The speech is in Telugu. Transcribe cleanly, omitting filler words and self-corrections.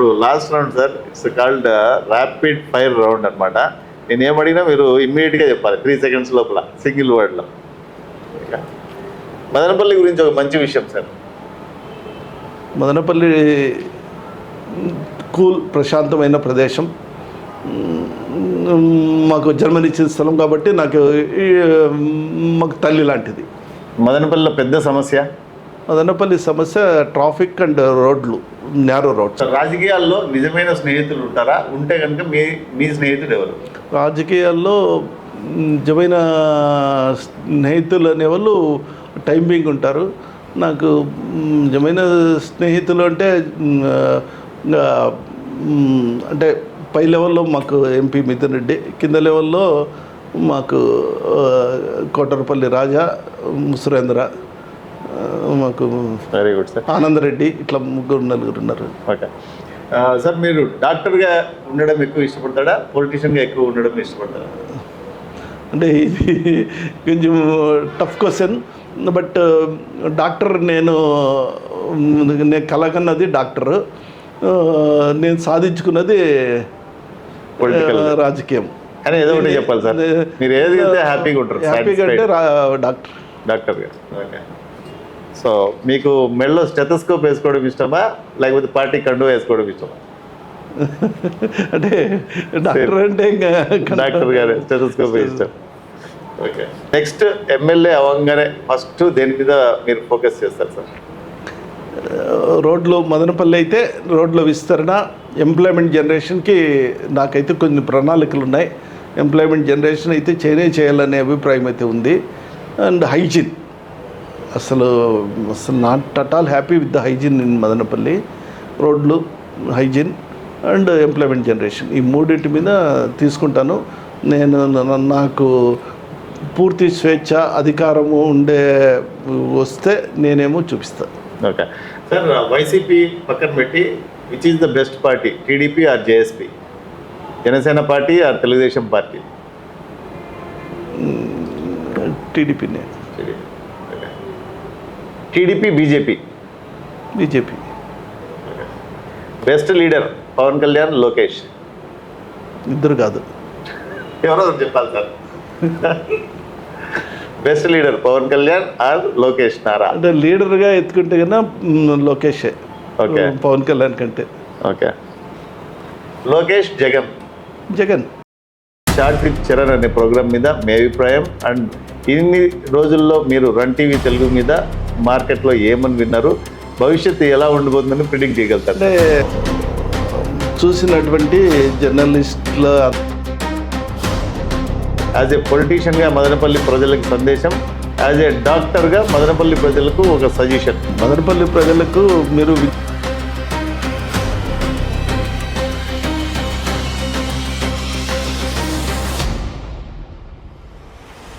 ఇప్పుడు last round sir, it's called rapid fire round అనమాట. నేను ఏమడిగినా మీరు ఇమ్మీడియట్గా చెప్పాలి 3 seconds లోపల, సింగిల్ వర్డ్లో. మదనపల్లి గురించి ఒక మంచి విషయం సార్. మదనపల్లి కూల్, ప్రశాంతమైన ప్రదేశం. మాకు జన్మనిచ్చిన స్థలం కాబట్టి మాకు తల్లి లాంటిది. మదనపల్లిలో పెద్ద సమస్య, మదనపల్లి సమస్య ట్రాఫిక్ అండ్ రోడ్లు, నేరో రోడ్స్. రాజకీయాల్లో నిజమైన స్నేహితులు ఉంటారా? ఉంటే కనుక మీ స్నేహితుడు ఎవరు? రాజకీయాల్లో నిజమైన స్నేహితులు అనేవాళ్ళు టైమింగ్ ఉంటారు. నాకు నిజమైన స్నేహితులు అంటే అంటే పై లెవెల్లో మాకు ఎంపీ మిథున్ రెడ్డి, కింద లెవెల్లో మాకు కోటరపల్లి రాజా, సురేంద్ర, మాకు వెరీ గుడ్ సార్, ఆనందరెడ్డి, ఇట్లా 3-4 ఉన్నారు. ఓకే సార్, మీరు డాక్టర్గా ఉండడం ఎక్కువ ఇష్టపడతాడా, పొలిటీషియన్గా ఎక్కువ ఉండడం ఇష్టపడతారా? అంటే ఇది కొంచెం టఫ్ క్వశ్చన్. బట్ డాక్టర్ నేను కలగన్నది డాక్టర్, నేను సాధించుకున్నది రాజకీయం. కానీ ఏదో ఒకటి చెప్పాలి సార్, మీరు ఏది హ్యాపీగా ఉంటారు? హ్యాపీగా అంటే డాక్టర్గా. ఓకే. సో మీకు మెడలో స్టెథోస్కోప్ వేసుకోవడం ఇష్టమా, లేకపోతే పార్టీ కండువా వేసుకోవడం ఇష్టమా? అంటే డాక్టర్ అంటే డాక్టర్ గారు స్టెథోస్కోప్ ఇష్టం. ఓకే. నెక్స్ట్ ఎమ్మెల్యే అవ్వగానే ఫస్ట్ దేని మీద మీరు ఫోకస్ చేస్తారు సార్? రోడ్లు, మదనపల్లి అయితే రోడ్ల విస్తరణ, ఎంప్లాయ్మెంట్ జనరేషన్కి నాకైతే కొన్ని ప్రణాళికలు ఉన్నాయి. ఎంప్లాయ్మెంట్ జనరేషన్ అయితే చేయాలనే అభిప్రాయం అయితే ఉంది. అండ్ హైజీన్, అసలు not at all happy with the hygiene in Madanapalle. రోడ్లు, హైజీన్ అండ్ ఎంప్లాయ్మెంట్ జనరేషన్, ఈ మూడింటి మీద తీసుకుంటాను. నాకు పూర్తి స్వేచ్ఛ, అధికారము వస్తే నేనేమో చూపిస్తాను. ఓకే సార్, వైసీపీ పక్కన పెట్టి which is the best party, TDP or JSP? Janasena party or Telugu Desam party? టీడీపీనే. TDP, BJP? Best leader Pawan Kalyan, Lokesh? ఇద్దరు కాదు, ఎవరో చెప్పాలి sir. Best leader Pawan Kalyan or Lokesh Nara? అంటే లీడర్గా ఎత్తుకుంటే కన్నా లోకేషే. ఓకే, పవన్ కళ్యాణ్ కంటే. Okay. Lokesh, Jagan. Short with Charan అనే ప్రోగ్రామ్ మీద మీ అభిప్రాయం, అండ్ ఇన్ని రోజుల్లో మీరు రన్ టీవీ తెలుగు మీద మార్కెట్లో ఏమని విన్నారు, భవిష్యత్తు ఎలా ఉండబోతుందని ప్రిడిక్ట్ చేయగలుగుతారు? అంటే చూసినటువంటి జర్నలిస్టుల, యాజ్ ఏ పొలిటీషియన్గా మదనపల్లి ప్రజలకు సందేశం, యాజ్ ఏ డాక్టర్గా మదనపల్లి ప్రజలకు ఒక సజెషన్. మదనపల్లి ప్రజలకు మీరు